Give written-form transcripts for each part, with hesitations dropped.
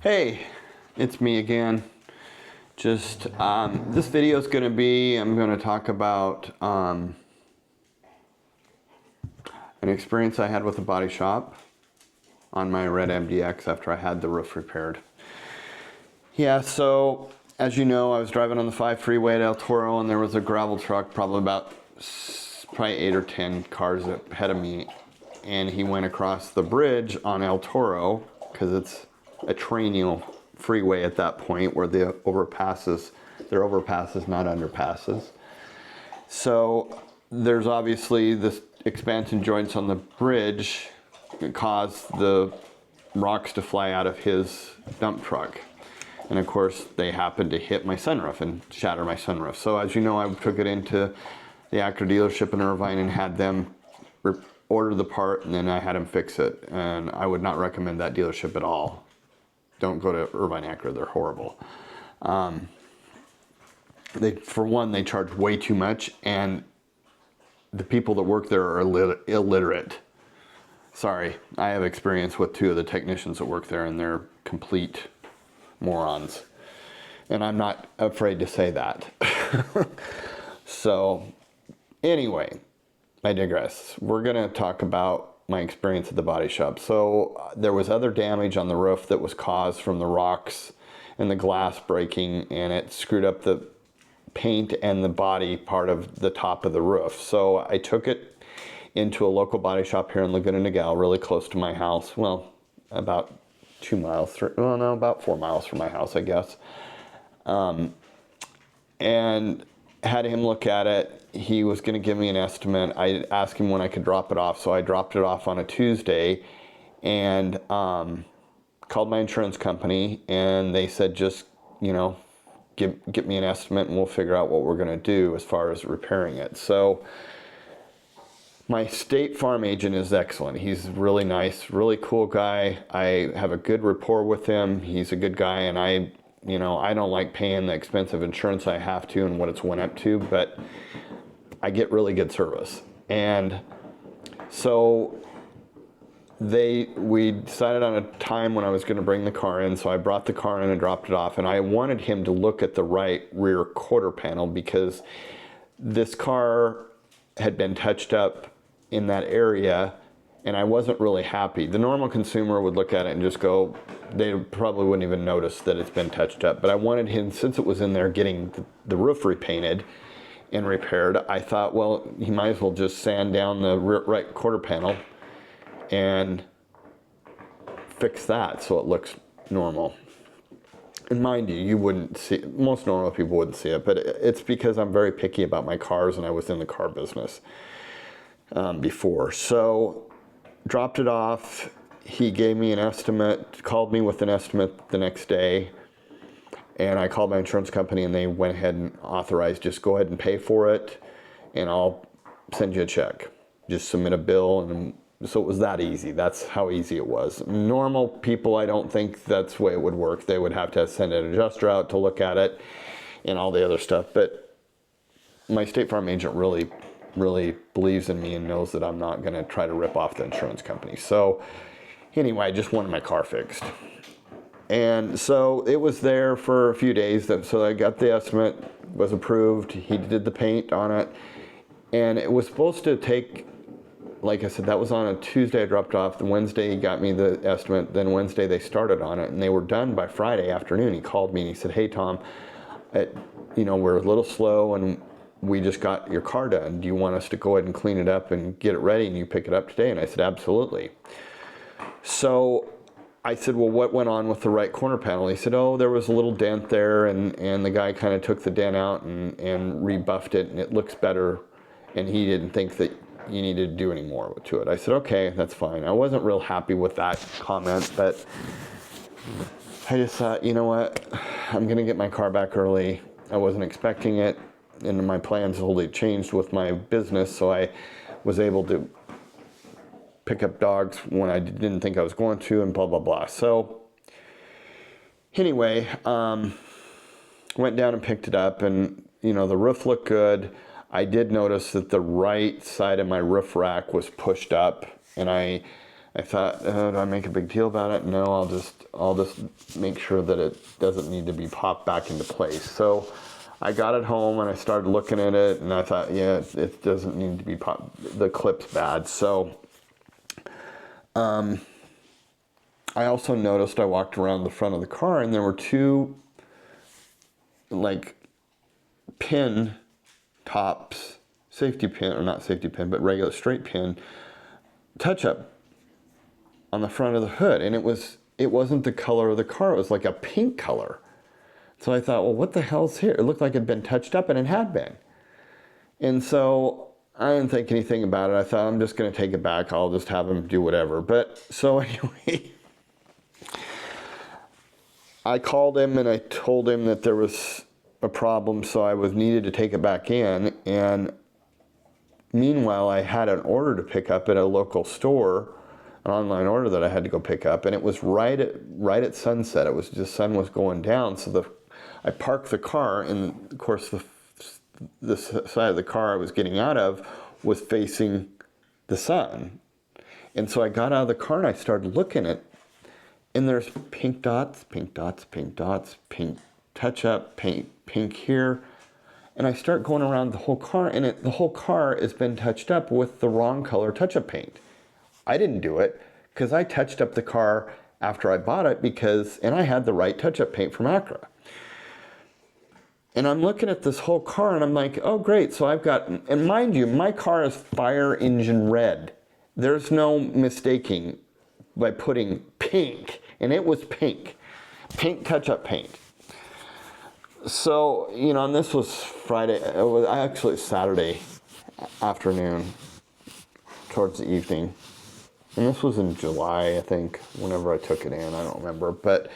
Hey, it's me again. Just this video is going to be, I'm going to talk about an experience I had with a body shop on my red MDX after I had the roof repaired. Yeah, so as you know, I was driving on the 5 freeway at El Toro, and there was a gravel truck, probably 8 or 10 cars ahead of me, and he went across the bridge on El Toro because it's a terrain freeway at that point where they're overpasses, not underpasses. So there's obviously this expansion joints on the bridge that caused the rocks to fly out of his dump truck. And of course they happened to hit my sunroof and shatter my sunroof. So as you know, I took it into the Acura dealership in Irvine and had them order the part, and then I had them fix it. And I would not recommend that dealership at all. Don't go to Irvine Acura, they're horrible. For one, they charge way too much, and the people that work there are illiterate. Sorry, I have experience with 2 of the technicians that work there, and they're complete morons. And I'm not afraid to say that. So, anyway, I digress. We're gonna talk about my experience at the body shop. So there was other damage on the roof that was caused from the rocks and the glass breaking, and it screwed up the paint and the body part of the top of the roof. So I took it into a local body shop here in Laguna Niguel, really close to my house. Well, about 2 miles, about 4 miles from my house, I guess. And had him look at it. He was going to give me an estimate. I asked him when I could drop it off, so I dropped it off on a Tuesday, and called my insurance company, and they said, just, get me an estimate and we'll figure out what we're going to do as far as repairing it. So my State Farm agent is excellent. He's really nice, really cool guy. I have a good rapport with him. He's a good guy, and I don't like paying the expensive insurance I have to and what it's went up to, but I get really good service. And so we decided on a time when I was going to bring the car in, so I brought the car in and dropped it off, and I wanted him to look at the right rear quarter panel because this car had been touched up in that area, and I wasn't really happy. The normal consumer would look at it and just go, they probably wouldn't even notice that it's been touched up. But I wanted him, since it was in there getting the roof repainted and repaired, I thought, well, he might as well just sand down the right quarter panel and fix that so it looks normal. And mind you, you wouldn't see, most normal people wouldn't see it, but it's because I'm very picky about my cars, and I was in the car business before. So dropped it off. He gave me an estimate, called me with an estimate the next day, and I called my insurance company, and they went ahead and authorized, just go ahead and pay for it, and I'll send you a check. Just submit a bill, and so it was that easy. That's how easy it was. Normal people, I don't think that's the way it would work. They would have to send an adjuster out to look at it and all the other stuff, but my State Farm agent really believes in me and knows that I'm not going to try to rip off the insurance company. So anyway, I just wanted my car fixed. And so it was there for a few days. So I got the estimate, was approved. He did the paint on it. And it was supposed to take, like I said, that was on a Tuesday I dropped off. The Wednesday he got me the estimate. Then Wednesday they started on it. And they were done by Friday afternoon. He called me and he said, hey, Tom, we're a little slow and we just got your car done. Do you want us to go ahead and clean it up and get it ready and you pick it up today? And I said, absolutely. So I said, well, what went on with the right corner panel? He said, oh, there was a little dent there, and the guy kind of took the dent out and rebuffed it, and it looks better, and he didn't think that you needed to do any more to it. I said, okay, that's fine. I wasn't real happy with that comment, but I just thought, you know what, I'm going to get my car back early. I wasn't expecting it, and my plans totally changed with my business, so I was able to pick up dogs when I didn't think I was going to, and blah, blah, blah. So anyway, went down and picked it up, and the roof looked good. I did notice that the right side of my roof rack was pushed up, and I I thought, do I make a big deal about it? No, I'll just make sure that it doesn't need to be popped back into place. So I got it home and I started looking at it, and I thought, yeah, it doesn't need to be popped. The clip's bad. So I also noticed, I walked around the front of the car and there were two like pin tops, safety pin, or not safety pin, but regular straight pin touch-up on the front of the hood, and it wasn't the color of the car. It was like a pink color. So I thought, well, what the hell's here? It looked like it had been touched up, and it had been. And so I didn't think anything about it. I thought, I'm just going to take it back. I'll just have them do whatever. But so anyway, I called him and I told him that there was a problem, so I was needed to take it back in. And meanwhile, I had an order to pick up at a local store, an online order that I had to go pick up, and it was right at sunset. It was just, sun was going down, so I parked the car, and of course the side of the car I was getting out of was facing the sun. And so I got out of the car and I started looking at, and there's pink dots, pink dots, pink dots, pink touch-up, pink here. And I start going around the whole car, and the whole car has been touched up with the wrong color touch-up paint. I didn't do it because I touched up the car after I bought it and I had the right touch-up paint from Acura. And I'm looking at this whole car and I'm like, oh great, so I've got, and mind you, my car is fire engine red. There's no mistaking by putting pink, and it was pink touch-up paint. So, and this was Friday, it was actually Saturday afternoon, towards the evening. And this was in July, I think, whenever I took it in, I don't remember. But,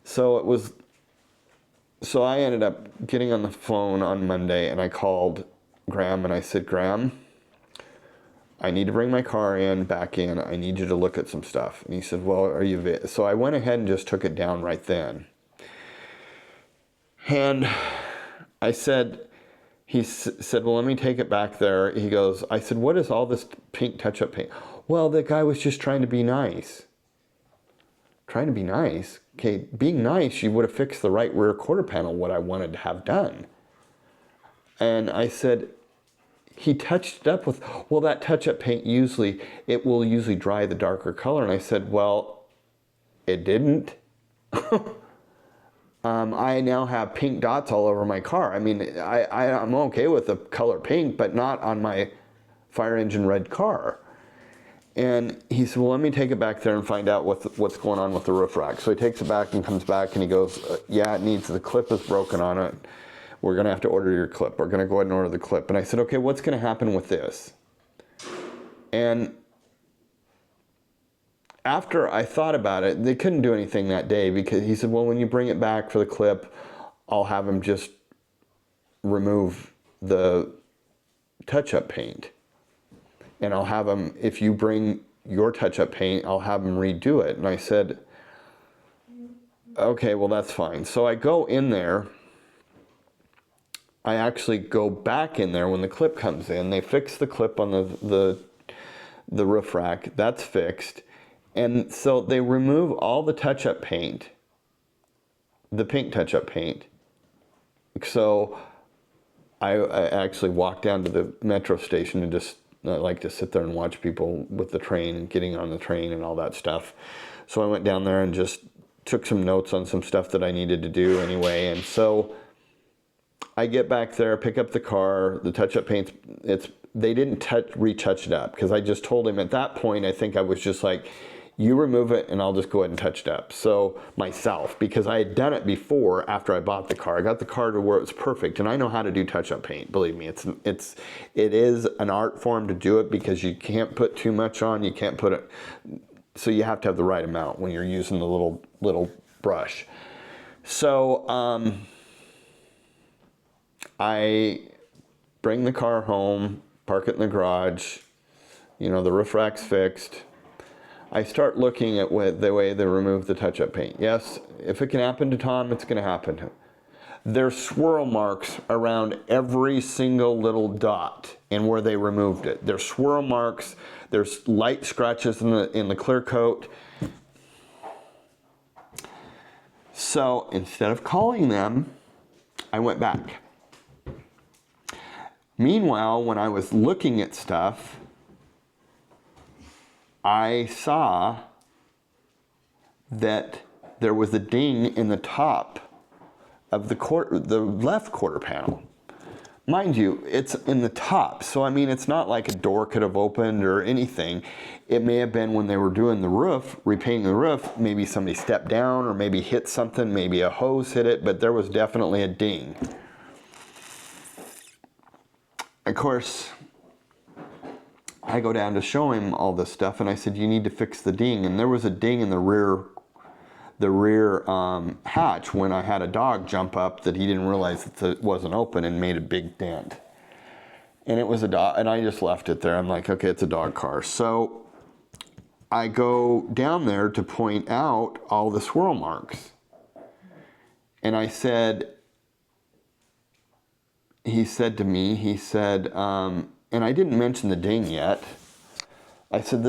so I ended up getting on the phone on Monday, and I called Graham, and I said, Graham, I need to bring my car back in. I need you to look at some stuff. And he said, well, so I went ahead and just took it down right then. And I said, he said, well, let me take it back there. He goes, I said, what is all this pink touch-up paint? Well, the guy was just trying to be nice. Trying to be nice? Okay, being nice, you would have fixed the right rear quarter panel, what I wanted to have done. And I said, he touched it up with, well, that touch-up paint it will usually dry the darker color. And I said, well, it didn't. I now have pink dots all over my car. I mean, I'm okay with the color pink, but not on my fire engine red car. And he said, well, let me take it back there and find out what's going on with the roof rack. So he takes it back and comes back and he goes, yeah, the clip is broken on it. We're going to have to order your clip. We're going to go ahead and order the clip. And I said, okay, what's going to happen with this? And after I thought about it, they couldn't do anything that day, because he said, well, when you bring it back for the clip, I'll have them just remove the touch-up paint. And I'll have them, if you bring your touch-up paint, I'll have them redo it. And I said, okay, well, that's fine. So I go in there. I actually go back in there when the clip comes in. They fix the clip on the roof rack. That's fixed. And so they remove all the touch-up paint, the pink touch-up paint. So I actually walked down to the metro station and I like to sit there and watch people with the train and getting on the train and all that stuff. So I went down there and just took some notes on some stuff that I needed to do anyway. And so I get back there, pick up the car, the touch-up paint, they didn't retouch it up, because I just told him at that point, I think I was just like, you remove it and I'll just go ahead and touch it up. So myself, because I had done it before after I bought the car. I got the car to where it was perfect, and I know how to do touch-up paint. Believe me, it is an art form to do it, because you can't put too much on. You can't put it, so you have to have the right amount when you're using the little brush. So I bring the car home, park it in the garage. The roof rack's fixed. I start looking at the way they remove the touch-up paint. Yes, if it can happen to Tom, it's going to happen to him. there's swirl marks around every single little dot and where they removed it. There's swirl marks, there's light scratches in the clear coat. So instead of calling them, I went back. Meanwhile, when I was looking at stuff, I saw that there was a ding in the top of the left quarter panel. Mind you, it's in the top, so I mean, it's not like a door could have opened or anything. It may have been when they were doing the roof, repainting the roof, maybe somebody stepped down or maybe hit something, maybe a hose hit it, but there was definitely a ding. Of course, I go down to show him all this stuff and I said, you need to fix the ding. And there was a ding in the rear hatch when I had a dog jump up that he didn't realize that it wasn't open and made a big dent. And it was a dog, and I just left it there. I'm like, okay, it's a dog car. So I go down there to point out all the swirl marks. And I said, he said to me, and I didn't mention the ding yet. I said,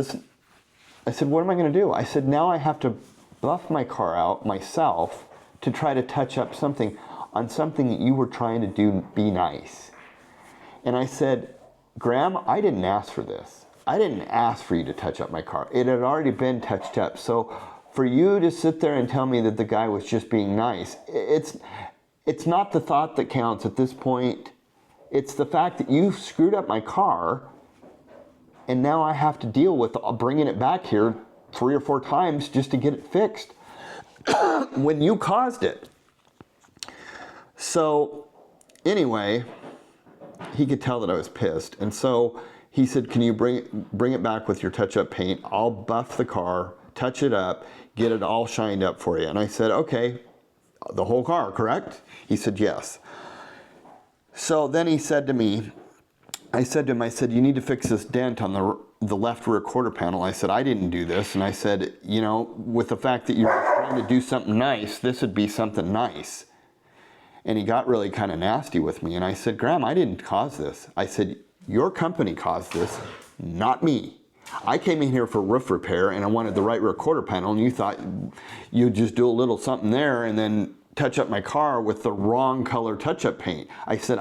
what am I gonna do? I said, now I have to buff my car out myself to try to touch up something on something that you were trying to do, be nice. And I said, Graham, I didn't ask for this. I didn't ask for you to touch up my car. It had already been touched up. So for you to sit there and tell me that the guy was just being nice, it's not the thought that counts at this point. It's the fact that you screwed up my car and now I have to deal with bringing it back here 3 or 4 times just to get it fixed when you caused it. So anyway, he could tell that I was pissed. And so he said, can you bring it back with your touch-up paint? I'll buff the car, touch it up, get it all shined up for you. And I said, okay, the whole car, correct? He said, yes. So then he said to me, I said to him, you need to fix this dent on the left rear quarter panel. I said, I didn't do this. And I said, you know, with the fact that you're trying to do something nice, this would be something nice. And he got really kind of nasty with me. And I said, Graham, I didn't cause this. I said, your company caused this, not me. I came in here for roof repair and I wanted the right rear quarter panel, and you thought you'd just do a little something there and then touch up my car with the wrong color touch-up paint. I said,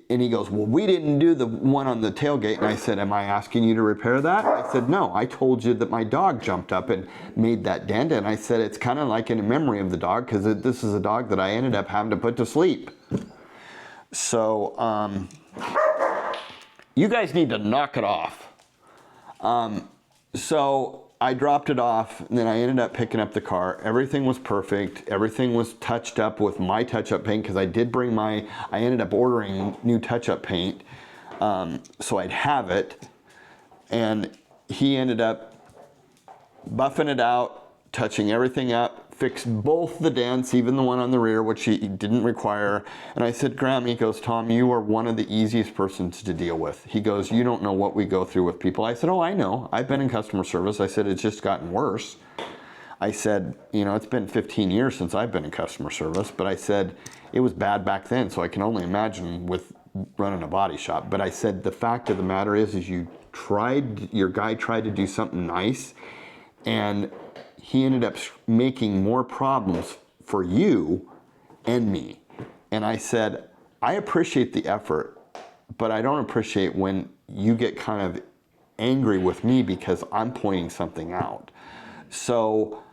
and he goes, well, we didn't do the one on the tailgate. And I said, am I asking you to repair that? I said, no, I told you that my dog jumped up and made that dent. And I said, it's kind of like in memory of the dog, because this is a dog that I ended up having to put to sleep. So you guys need to knock it off. So I dropped it off, and then I ended up picking up the car. Everything was perfect. Everything was touched up with my touch-up paint, because I did bring I ended up ordering new touch-up paint, so I'd have it. And he ended up buffing it out, touching everything up, fixed both the dents, even the one on the rear, which he didn't require. And I said, Graham, he goes, Tom, you are one of the easiest persons to deal with. He goes, you don't know what we go through with people. I said, oh, I know. I've been in customer service. I said, it's just gotten worse. I said, you know, it's been 15 years since I've been in customer service, but I said, it was bad back then, so I can only imagine with running a body shop. But I said, the fact of the matter is your guy tried to do something nice, and he ended up making more problems for you and me. And I said, I appreciate the effort, but I don't appreciate when you get kind of angry with me because I'm pointing something out. So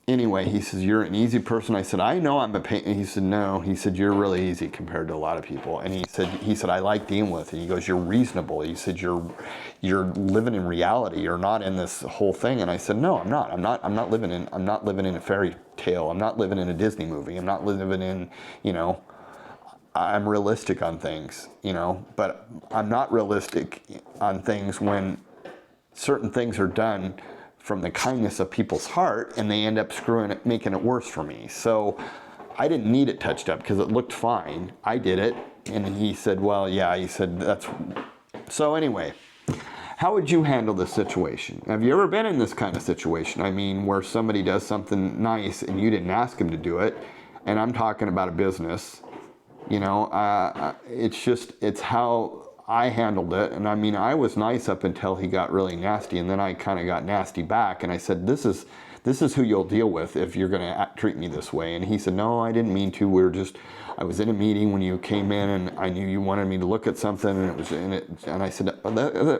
anyway, he says, you're an easy person. I said, I know I'm a pain. And he said, no. He said, you're really easy compared to a lot of people. And he said, I like dealing with it. He goes, you're reasonable. He said, you're living in reality. You're not in this whole thing. And I said, no, I'm not. I'm not living in a fairy tale. I'm not living in a Disney movie. I'm not living in, you know, I'm realistic on things, you know, but I'm not realistic on things when certain things are done from the kindness of people's heart, and they end up screwing it, making it worse for me. So I didn't need it touched up because it looked fine. I did it, and he said, well, yeah, he said, that's... So anyway, How would you handle this situation? Have you ever been in this kind of situation? I mean, where somebody does something nice and you didn't ask them to do it, and I'm talking about a business. You know, it's how I handled it. And I mean, I was nice up until he got really nasty, and then I kind of got nasty back, and I said, this is who you'll deal with if you're going to treat me this way. And he said, no, I didn't mean to. I was in a meeting when you came in, and I knew you wanted me to look at something, and it was in it. And I said,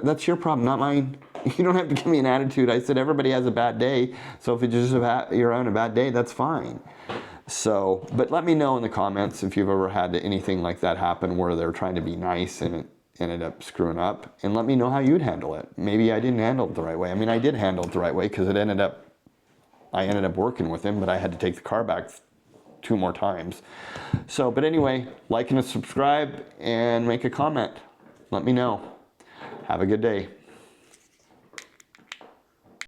that's your problem, not mine. You don't have to give me an attitude. I said, everybody has a bad day. So if you're on a bad day, that's fine. So, but let me know in the comments if you've ever had anything like that happen where they're trying to be nice and it ended up screwing up. And let me know how you'd handle it. Maybe I didn't handle it the right way. I mean, I did handle it the right way because I ended up working with him, but I had to take the car back 2 more times. So, but anyway, like and subscribe and make a comment. Let me know. Have a good day.